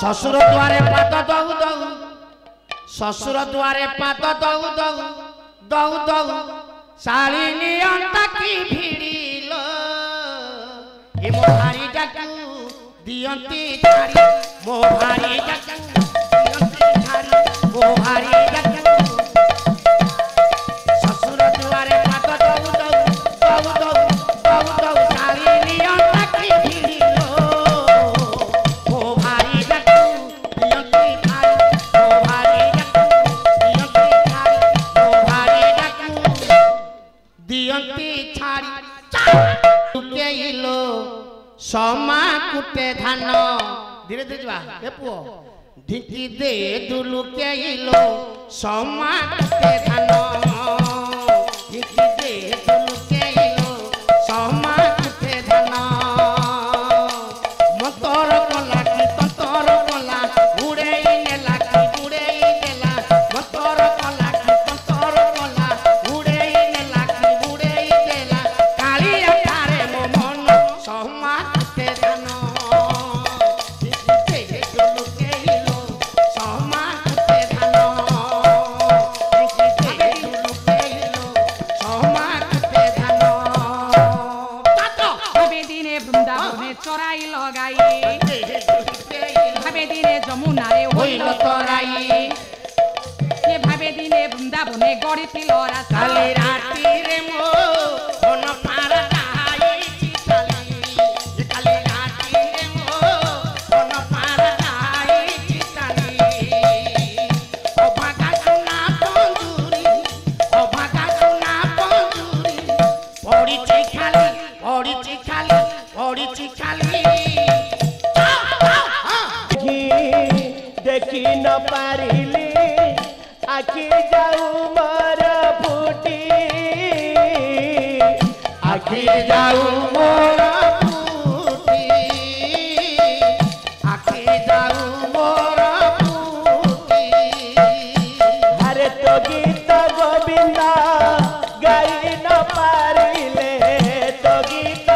ससुर द्वारे पाद दऊ दऊ ससुर द्वारे पाद दऊ दऊ दऊ दऊ शालिनी अंता की भिड़िलो ए मो भारी जाकू दियंती थारी मो भारी जाकू दियंती थारी मो भारी जाकू ससुर द्वारे पाद दऊ दऊ दऊ दऊ दऊ दऊ शालिनी अंता की भिड़िलो मो भारी जाकू दियंती थारी मो भारी जाकू दियंती थारी मो भारी जाकू दियंती थारी लुकेइलो समा कुटे धान धीरे धीरे जा ए पुओ ढिकी दे दुलुकेइलो समा कुटे धान ढिकी दे दुलुकेइलो समा कुटे धान मतर कला की तंतर कला उड़ेई नेला की उड़ेई नेला मतर कला की तंतर कला उड़ेई नेला की उड़ेई नेला कालिया थारे मो मन समा कुटे धान ढिकी दे दुलुकेइलो समा कुटे धान ढिकी दे दुलुकेइलो समा कुटे धान भावे दिने वृंदावने चराई लगाई भावे दिने जमुना रे होइल तराई ये भावे दिने वृंदावने गड़िथिल रास्ता काली राती रे मो मन पारा दाई काली ये काली राती रे मो मन पारा दाई काली अभागा सुना पंजुरी पड़ी चिखाली देखी न पारिली आखि जाऊ मोर फुटी आखि जाऊ मोर फुटी आखि जाऊ मोर फुटी अरे तो गीत गोविंदा गाई न पारिले तो गीत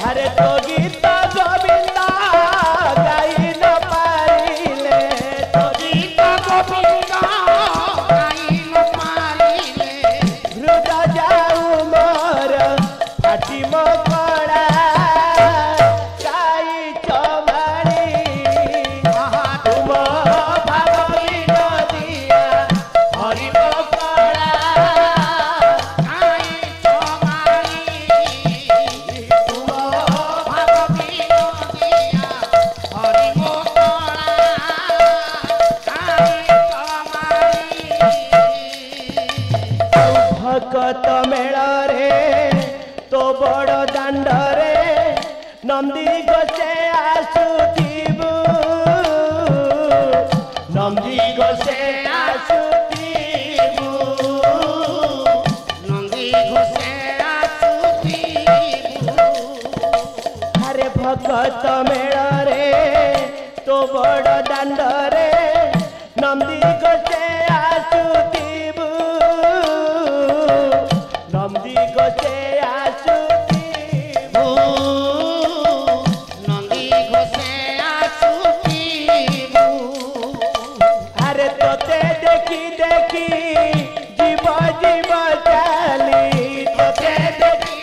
अरे तो गीत गोविंदा गाई न पारिले तो गीत गोविंदा गाई न पारिले हृदय जाऊ मोर फाटी मकड़ा गाई चमारी तुम भागवी नदिया हरि मकड़ा गाई चमारी तुम भागवी नदिया हरि मोकळा गाई चमारी भकत मेल रे तो बड़ दांड रे नंदी गोसे आसुथिबु नंदी गोसे आसुथिबु नंदी घोषे आसुथिबु अरे भकत मेल रे तो बड़ दांड रे नंदी गोसे आसुथिबु नंदी गोसे आसुथिबु नंदी घोषे आसुथिबु अरे तोते देखी देखी जीव जीव चाली तोते देखी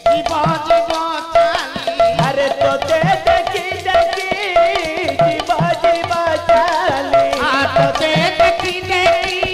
जीव जीव चाली अरे तोते देखी देखी जीव जीव चाली आते देखी देखी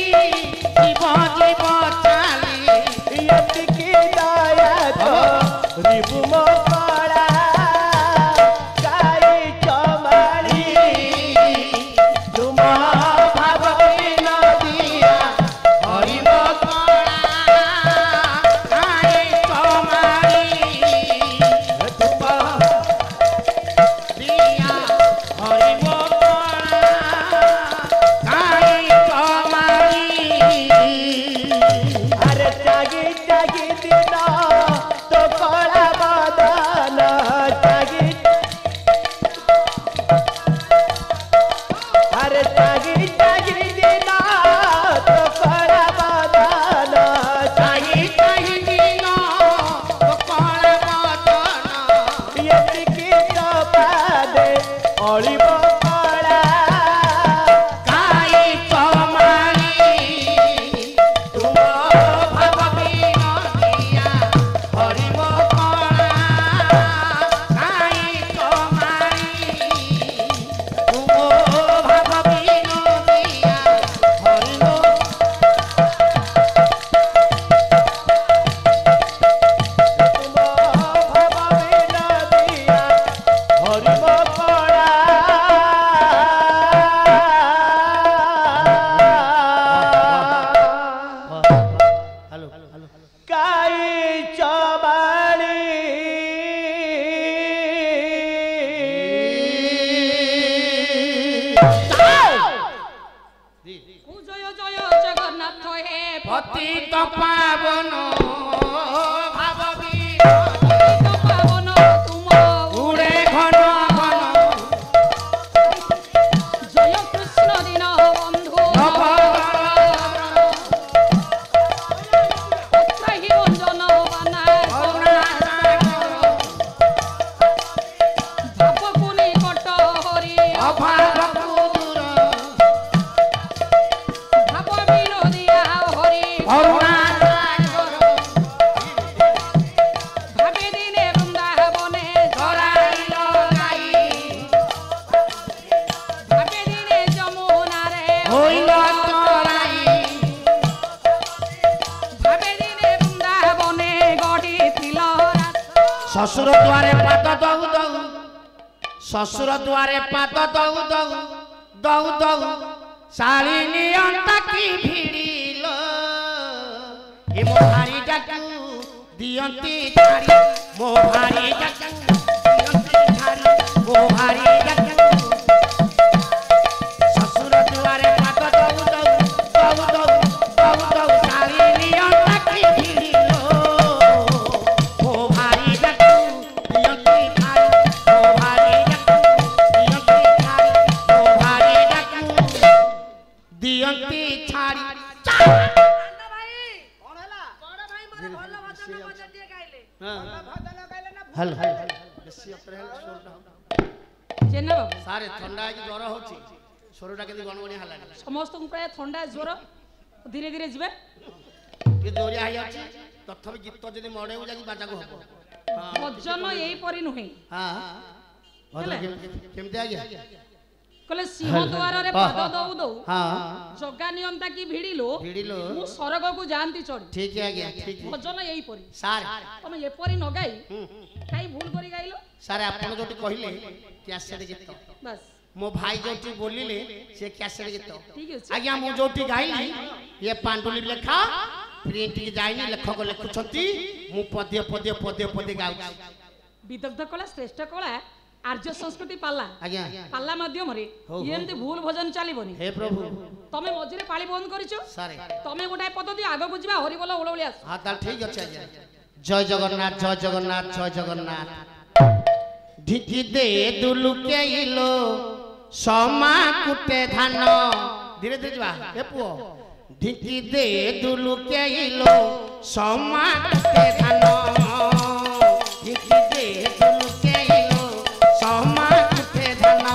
दुआरे पाद दऊ दऊ शशुर दुआरे पाद दऊ दऊ दऊ दऊ शालिनी अंता की भिड़िल ए मो भारी डाकू दियंती छाड़ी मो भारी डाकू दियंती छाड़ी मो भारी डाकू शशुर दुआरे पाद दऊ दऊ दऊ दऊ दऊ दऊ शालिनी अंता की भिड़िल दियंती छाड़ी हेलो जेना बाबू सारे ठंडा की ज्वर होची स्वरटा केदी गणगणी हला समस्त प्राय ठंडा ज्वर धीरे धीरे जीवे ये जोरिया है अछि तथबी गीत जदी मडेउ जाई बाजा को हबो भजन एई परी नुहे हां भजन केमते आ गया कले सिंह द्वार रे पाद दऊ दऊ हां जगा नियंता की भिड़िलो मु स्वर्ग को जानती चढ़ी ठीक है गया ठीक भजन एई परी सार तमे ए परी न गाई काई भूल करी गाइलो सारे आपण जोटी कहिले कैसेट गीत बस मो भाई जोटी बोलिले से कैसेट गीत ठीक है आज्ञा मु जोटी गाइली ये पांडुली लेखा प्रिंट की जाइनी लेखक लिखुछंती मु पदे पदे पदे पदे गाउ विदग्ध कला श्रेष्ठ कला आर्य संस्कृति पाला आज्ञा पाला माध्यम रे एमती भूल भजन चलीबनी हे प्रभु तमे मझिरे पाली बंद करिछो सारे तमे गोटाय पद दि आगो बुझबा हरि बोल ओळोळी आस हां ताल ठीक अछि आज्ञा जय जगन्नाथ जय जगन्नाथ जय जगन्नाथ ढिकी दे दुलुकेइलो समा कुटे धान धीरे धीरे जवा हे पुओ ढिकी दे दुलुकेइलो समा कुटे धान ढिकी दे दुलुकेइलो समा कुटे धान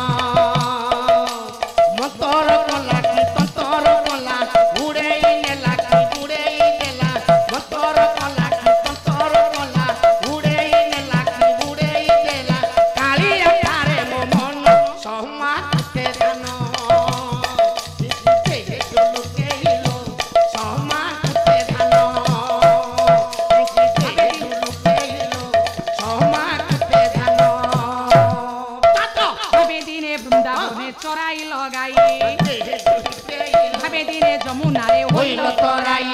मतर कला की तंतर कला उड़ेई नेला की उड़ेई नेला मतर कला की तंतर कला उड़ेई नेला की उड़ेई नेला काली अठारे मो मन समा कुटे धान ढिकी दे दुलुकेइलो समा कुटे धान ढिकी दे दुलुकेइलो समा कुटे धान भावे दिने वृंदावने चराई लगाई भावे दिने जमुना रे होइल तराई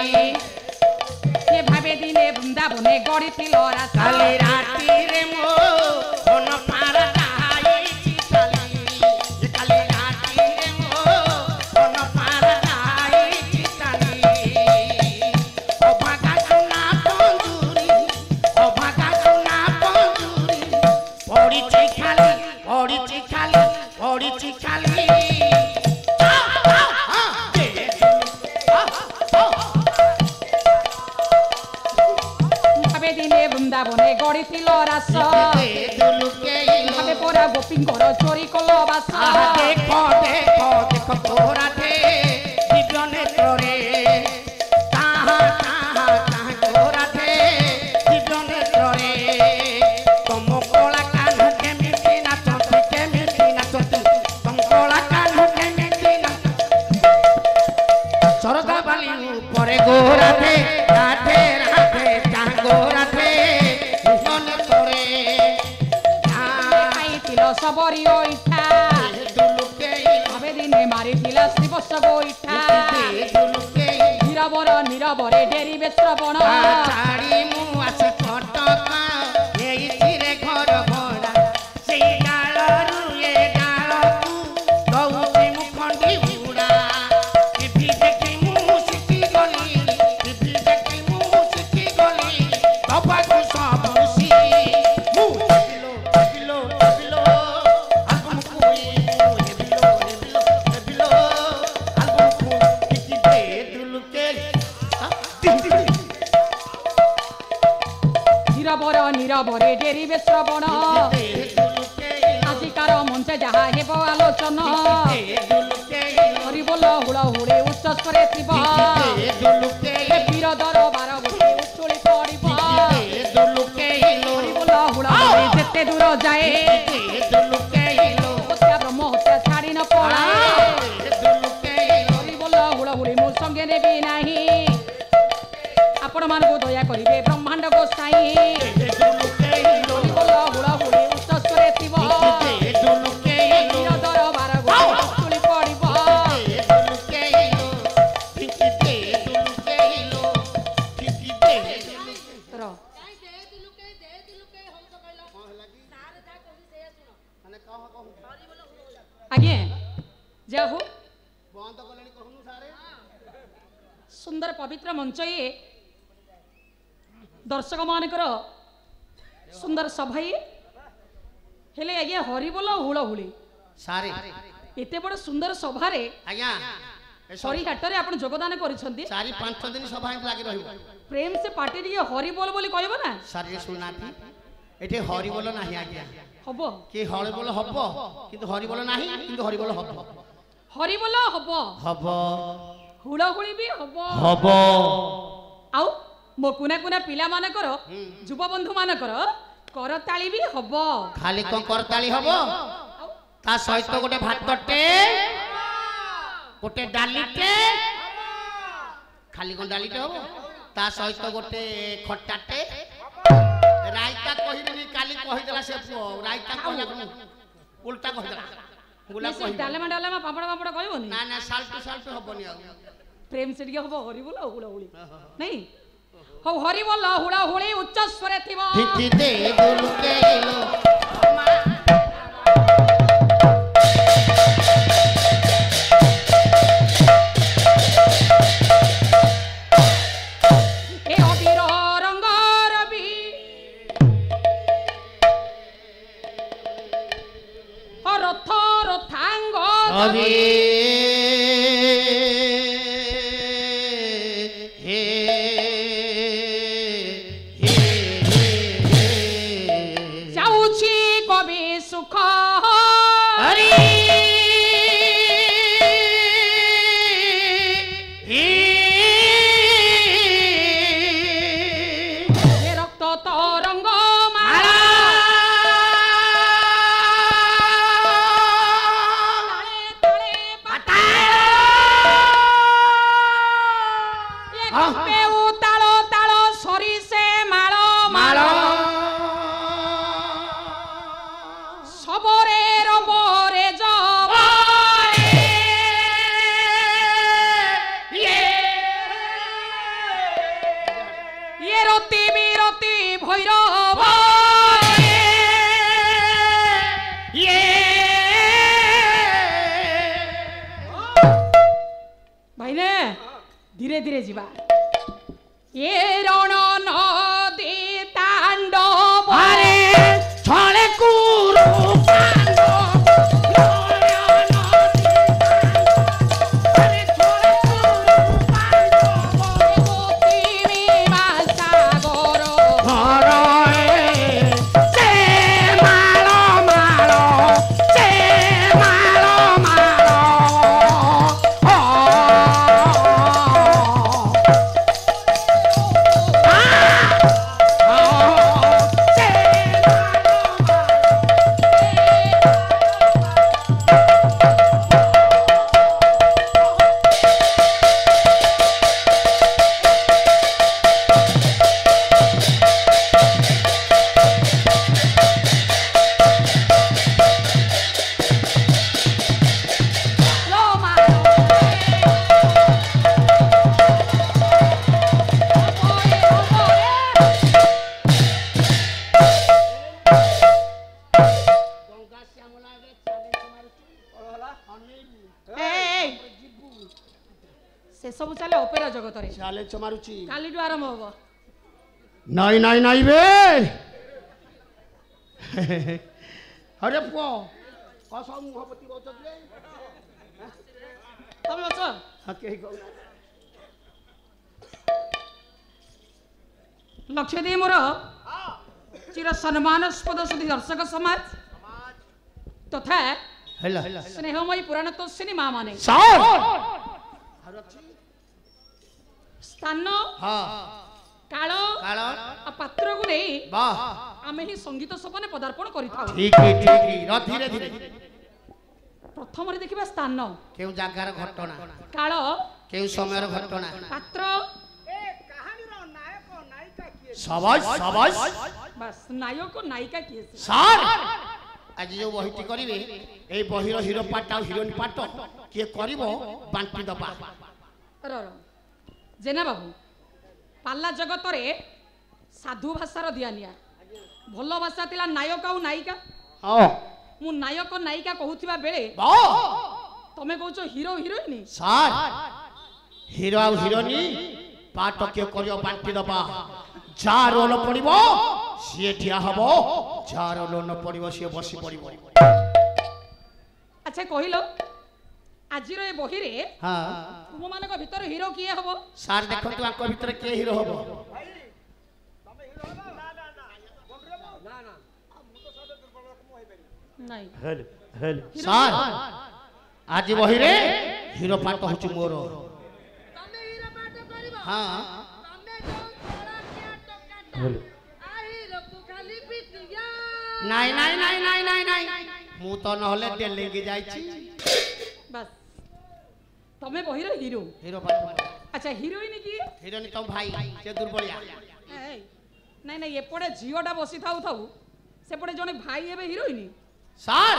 ये भावे दिने वृंदावने गड़िथिल रास्ता काली राती रे मो मन पारा जाई चिताली ये काली राती रे मो मन पारा जाई चिताली ओ भागा सुना पंजुरी पड़ी चिखाली भावे दिने वृंदावने गड़िथिल रास्ता भावे पोरा गोपींकर चोरी कल बास देखो देखो देखो तोरा दे दिव्य नेत्र रे ताहा ताहा ताहा तोरा दे दिव्य नेत्र रे तुम कोला कान केमिति नाचती तुम कोला कान केमिति सरगा बाली ऊपर गोरा दे राधे राधे ता गोरा दे दिव्य नेत्र रे खाइथिल सबरी ओइठा भावे दिने मारिथिल श्रीवत्स गोइठा नीरबर नीरबरे डेरिबे श्रवण छाड़ी मु आसे कटका एइथिरे घर भड़ा सेई डालरू ए डालकू दउची मु खंडी उड़ा टीवी देखि मु सिटी गली दबाकू सब सी मु बिलो आगम कोई बिलो आगम को टिकी दे दुलके नीरबर नीरबरे डेरिबे श्रवण आजिकार मंचे जहा हेब आलोचन हरि बोल हुड़ हुड़े उच्च स्वरे थिब वीर दरबार बसे उछुली पड़िब हरि बोल हुड़ हुड़े जेते दूर जाए हत्या ब्रह्म हत्या छाड़ी न पड़ा हरि बोल हुड़ हुड़े मो संगे नेबी नाही आपण मान को दया करिवे ब्रह्मांड गोसाई हरि बोल आज्ञा जा हो बंद कलेनी कहनु सारे सुंदर पवित्र मंच ये दर्शक मानकर सुंदर सभा ये हेले आज्ञा हरि बोल हुलहुली सारे एते बड़ सुंदर सभा रे आज्ञा सरी हाटरे आपण योगदान करिसंती 4-5 दिन सभा लागी रहिबो प्रेम से पार्टी रे हरि बोल बोली कहबो ना सारे सुनाती एटे हरि बोल नाही आज्ञा हबो कि हरि बोल हबो किंतु हरि बोल नाही किंतु हरि बोल हबो हरि बोल हबो हबो हुलहुली भी हबो हबो आउ मो कुना कुना पिला मानकर युवा बंधु मानकर करताली भी हबो खाली कोन करताली हबो ता सहित गोटे भातटे गोटे डालीटे खाली कोन डालीटे हबो ता सहित गोटे खट्टाटे रायता कहिबनी काली कहिदला से पुओ रायता कहला उल्टा कहिदला गुलाब से डालेमा डालेमा पापड़ पापड़ कहबोनी ना ना साल्टू साल्टू हबनी आ प्रेम से हबो हरि बोल हुलहुली नहीं हो हरि बोल हुलहुली उच्च स्वर थिबो धिति दे दुलकेलो जाऊची कवि सुख रक्त तरंग माला तालो तालो सरी से मालो मालो सबरे रबरे जबरे ये रति बिरति भैरव भाई ने धीरे धीरे जीवा ये रण नदी तांडव अरे छळे कुरु से सब चले ओपेरा जगत रे चाले चमारुची काली आरंभ होबो नहीं नहीं नहीं बे अरे पुओ कसम मुहपति बचले तमे अछ हके गौ लक्ष्य दे मोर चिर सम्मानस्पद सुधी दर्शक समाज तथा हेला स्नेहमयी पुराण तो सिनेमा माने सार स्थान हां काल काल आ पात्र को नहीं वाह आमे ही संगीत सपने पदार्पण करिथाउ ठीक र धीरे धीरे प्रथम रे देखिबा स्थान केउ जागार घटना काल केउ समयर घटना पात्र शाबाश शाबाश बस नायक नायिका किए से सार आज जो बहिटी करिवे ए बहिर हीरो पाट आ हिरोइन पाट के करिवो बांटी दबा र जेना बाबू पाल्ला जगत रे साधु भाषार दिया निया भल भाषा तिला नायक आ नायिका हां मु नायक नायिका कहूथिबा बेले बा तमे कहूछ हीरो हिरोइन सार हिरो आ हिरोनी पाट के करियो बांटी दबा जा रोल पड़िबो सिए ठिया हबो जा रोल न पड़िबो सिए बसी पड़िबो। अच्छा कहिलो आजिर ए बही रे हां तुम मानक भीतर हीरो किए हबो सार देखो तू आंको भीतर के हीरो हबो नहीं हेलो हेलो सार आज बही रे हीरो पाट होची मोर तमे हीरो पाठ करबो हां तमे जो थोड़ा क्या टोकाटा हेलो आ हीरो को खाली पिटिया नहीं नहीं नहीं नहीं नहीं नहीं मु तो नहले डेलिंग जाईची बस तमे बही रे हीरो हीरो पाट अच्छा हिरोइन की हिरोनी तो भाई से दुर्बलिया ए नहीं नहीं एपड़े झियोटा बसी थाउ थाउ सेपड़े जने भाई एबे हिरोइन सार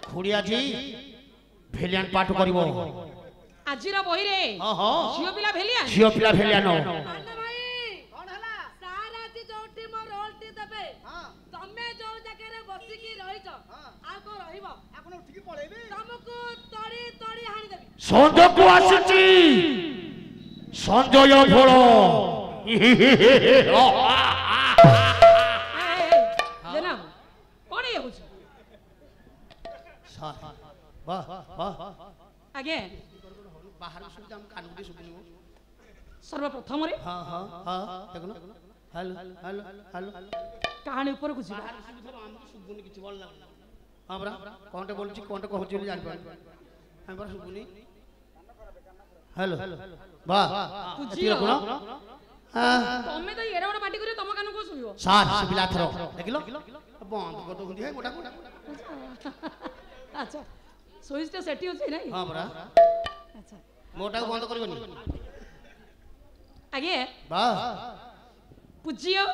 खुड़िया जी भेलियन पाठ करिवो आजिर बही रे हां हां झियो पिला भेलिया झियो पिला भेलियन अन्ना भाई कोन हला सारा आज जोटी मो रोलटी देबे हां तमे जो जगह रे बसी की रहिछ आ को रहिबो आपण उठी की पळेबे तमको तड़ी तड़ी हानि देबी संजय को आसुची संजय भोळ देना कोन ये होछ वाह वाह आगे बाहर सुन हम कान के सुनियो सर्वप्रथम रे हां हां हां देखो हेलो हेलो हेलो कहानी ऊपर कुछ बाहर सुन हम सुबुनी किछ बोल ना हां बरा कोनटे बोलची कोनटे कहउची बोली जान पार हम बरा सुबुनी हेलो वाह पूजियो कोन हां तमे तो एरा बड़ा पार्टी करियो तम कान को सुनियो सार सुबिला थरो देखिलो बंद कर दो हुंदी है मोटा अच्छा सुइच तो सेटी होछि नहीं हां बरा अच्छा मोटा को बंद करबनी आगे वाह पूजियो